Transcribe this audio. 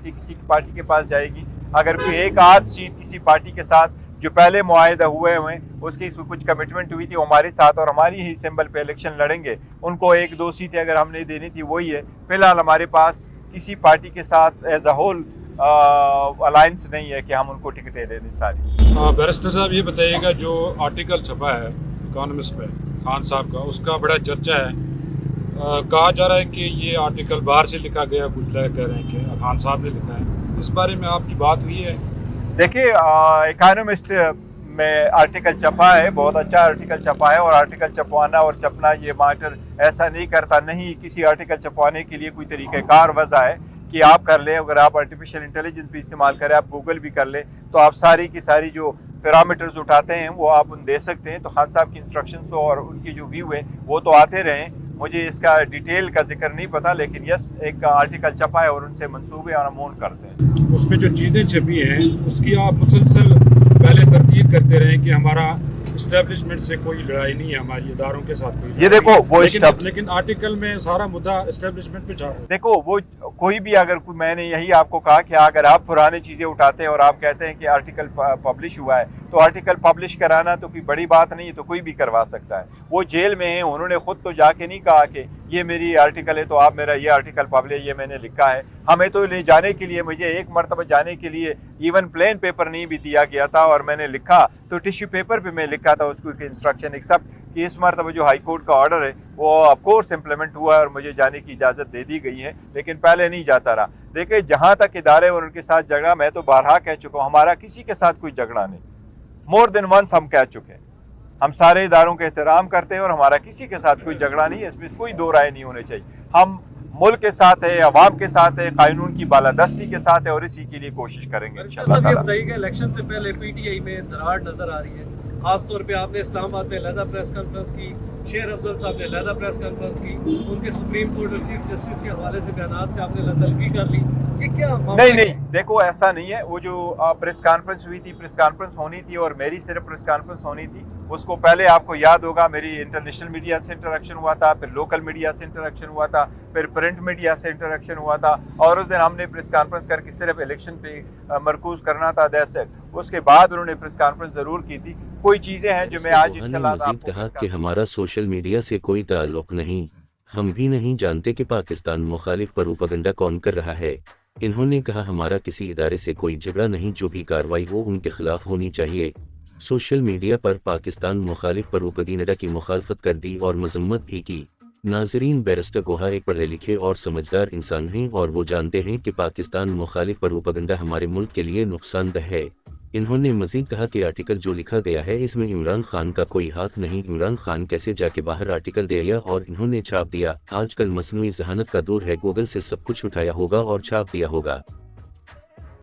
किसी पार्टी के पास जाएगी, अगर कोई एक आध सीट किसी पार्टी के साथ जो पहले मुआहदा हुए उसकी कुछ कमिटमेंट हुई थी हमारे साथ और हमारी ही सिंबल पे इलेक्शन लड़ेंगे, उनको एक दो सीटें अगर हमने देनी थी वही है। फिलहाल हमारे पास किसी पार्टी के साथ एज अ होल अलायंस नहीं है कि हम उनको टिकटें दे दें सारी। बैरिस्टर साहब ये बताइएगा, जो आर्टिकल छपा है इकोनॉमिस्ट पे खान साहब का, उसका बड़ा चर्चा है। कहा जा रहा है कि ये आर्टिकल बाहर से लिखा गया, कुछ लोग कह रहे हैं कि खान साहब ने लिखा है। इस बारे में आपकी बात हुई है? देखिए, इकोनॉमिस्ट में आर्टिकल छपा है, बहुत अच्छा आर्टिकल छपा है, और आर्टिकल छपवाना और छपना ये मैटर ऐसा नहीं करता। नहीं, किसी आर्टिकल छपवाने के लिए कोई तरीक़ाकार वजह है कि आप कर लें। अगर आप आर्टिफिशियल इंटेलिजेंस भी इस्तेमाल करें, आप गूगल भी कर लें, तो आप सारी की सारी जो पैरामीटर्स उठाते हैं वो आप दे सकते हैं। तो खान साहब की इंस्ट्रक्शंस और उनकी जो व्यू है वो तो आते रहें। मुझे इसका डिटेल का जिक्र नहीं पता, लेकिन यस, एक आर्टिकल छपा है और उनसे मंसूबे और अमून करते हैं। उसमें जो चीज़ें छपी हैं उसकी आप मुसलसल पहले तरतीब करते रहे कि हमारा इस्टेब्लिशमेंट से कोई लड़ाई नहीं है, हमारी इदारों के साथ कोई ये देखो वो लेकिन आर्टिकल में सारा मुद्दा इस्टेब्लिशमेंट पे जा रहा है। देखो, वो कोई भी अगर मैंने यही आपको कहा कि अगर आप पुरानी चीज़ें उठाते हैं और आप कहते हैं कि आर्टिकल पब्लिश हुआ है, तो आर्टिकल पब्लिश कराना तो कोई बड़ी बात नहीं है, तो कोई भी करवा सकता है। वो जेल में है, उन्होंने खुद तो जाके नहीं कहा कि ये मेरी आर्टिकल है तो आप मेरा ये आर्टिकल पब्लिश, ये मैंने लिखा है। हमें तो ले जाने के लिए, मुझे एक मरतबा जाने के लिए इवन प्लेन पेपर नहीं भी दिया गया था, और मैंने लिखा तो टिश्यू पेपर पे मैं लिखा था उसको इंस्ट्रक्शन, एक्सेप्ट कि इस मरतबा जो हाई कोर्ट का ऑर्डर है वो ऑफ कोर्स इम्प्लीमेंट हुआ है और मुझे जाने की इजाज़त दे दी गई है, लेकिन पहले नहीं जाता रहा। देखिए, जहाँ तक इदारे और उनके साथ झगड़ा, मैं तो बारहा कह चुका हूँ, हमारा किसी के साथ कोई झगड़ा नहीं। मोर देन वंस हम कह चुके हैं, हम सारे इदारों का एहतराम करते हैं और हमारा किसी के साथ कोई झगड़ा नहीं है, इसमें कोई दो राय नहीं होनी चाहिए। हम मुल्क के साथ है, अवाम के साथ है, कानून की बालादस्ती के साथ है, और इसी के लिए कोशिश करेंगे इंशाअल्लाह ताला। बताइएगा, इलेक्शन से पहले पीटीआई में दरार नजर आ रही है, खास तौर पे आपने इस्लामाबाद में अलहदा प्रेस कॉन्फ्रेंस की, शेर अफजल साहब ने अलहदा प्रेस कॉन्फ्रेंस की, उनके सुप्रीम कोर्ट और चीफ जस्टिस के हवाले से बयान से आपने तलबी कर ली, ये क्या? नहीं, देखो ऐसा नहीं है। वो जो प्रेस कॉन्फ्रेंस हुई थी, प्रेस कॉन्फ्रेंस होनी थी और मेरी सिर्फ प्रेस कॉन्फ्रेंस होनी थी। उसको पहले आपको याद होगा मेरी इंटरनेशनल मीडिया से इंटरेक्शन हुआ था, फिर लोकल मीडिया से इंटरेक्शन हुआ था, फिर प्रिंट मीडिया से इंटरेक्शन हुआ था, और उस दिन हमने प्रेस कॉन्फ्रेंस करके सिर्फ इलेक्शन पे मरकूज करना था, दैट्स इट। उसके बाद उन्होंने प्रेस कॉन्फ्रेंस ज़रूर की थी। कोई चीज़ें हैं जो मैं आज इंशाल्लाह कहा कि हमारा सोशल मीडिया से कोई ताल्लुक नहीं, हम भी नहीं जानते कि पाकिस्तान मुखालिफ प्रोपेगेंडा कौन कर रहा है। इन्होंने कहा हमारा किसी इदारे से कोई झगड़ा नहीं, जो भी कार्रवाई हो उनके खिलाफ होनी चाहिए। सोशल मीडिया पर पाकिस्तान मुखालिफ प्रोपेगेंडा की मुखालफत कर दी और मजम्मत भी की। नाजरीन, बैरिस्टर गोहा एक पढ़े लिखे और समझदार इंसान हैं और वो जानते हैं कि पाकिस्तान मुखालिफ प्रोपेगेंडा हमारे मुल्क के लिए नुकसानदेह है। इन्होंने मजीद कहा कि आर्टिकल जो लिखा गया है इसमें इमरान खान का कोई हाथ नहीं, इमरान खान कैसे जाके बाहर आर्टिकल दे दिया और इन्होंने छाप दिया। आजकल मसनूई ज़हानत का दौर है, गूगल से सब कुछ उठाया होगा और छाप दिया होगा।